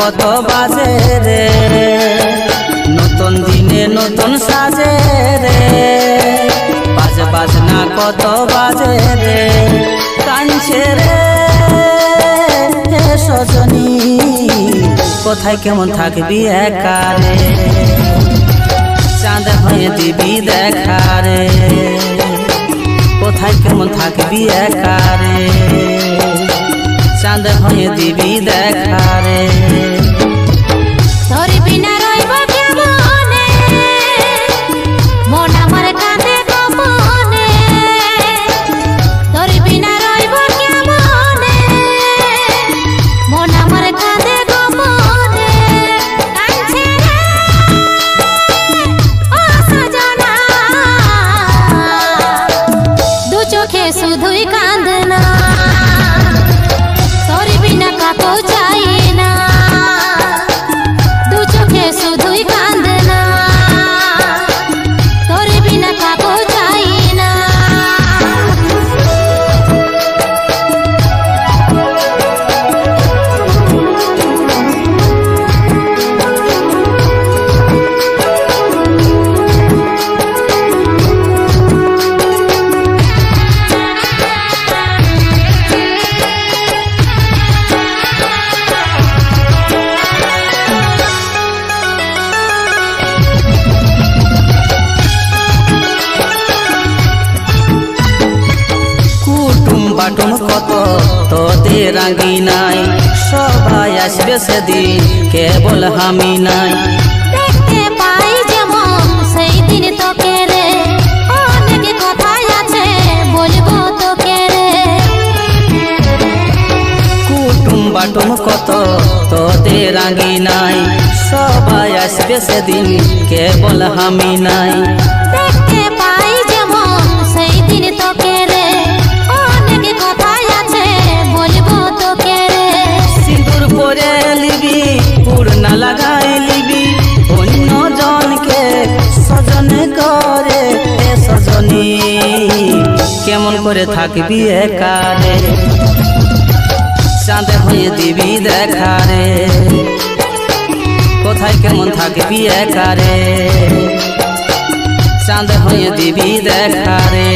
কত বাজে রে, নতুন দিনে নতুন সাজে রে, বাজনা কত বাজে রে, কাঁদছে রে সজনী, কোথায় কেমন থাকবি একা রে, চাঁদ হয়ে দিবি দেখা রে, কোথায় কেমন থাকবি একা রে, চাঁদ হয়ে দিবি দেখা রে। তোর বিনা রইব কেমনে, মন আমার কাঁদে গোপনে, তোর বিনা রইব কেমনে, মন আমার কাঁদে গোপনে, কাঁদছে রে ও সজনা, দু চোখে শুধুই কাঁদনা, তোর বিনা কাকো চাই না, দু চোখে শুধুই কাঁদনা, তোর বিনা কাকো চাই না। বাটন কত তোদের রাঙ্গি নাই, সবাই আসবে সেদিন কেবল আমি নাই, দেখতে পাই যেমন সেই দিন তোকে রে, অনেক কথাই আছে বলবো তোকে রে, কুটুম বাটন কত তোদের রাঙ্গি নাই, সবাই আসবে সেদিন কেবল আমি নাই, দেখতে পাই যেমন সেই দিন তোকে রে, অনেক কথাই আছে বলবো তোকে রে, সিঁদুর পরে লিবি পূর্ণা লাগাই লিবি, অন্য জনকে সজনে করে সজনী, কেমন করে থাকবি একা রে, চাঁদ হয়ে দিবি দেখা রে, কোথায় কেমন থাকবি একা রে, চাঁদ হয়ে দিবি দেখা রে।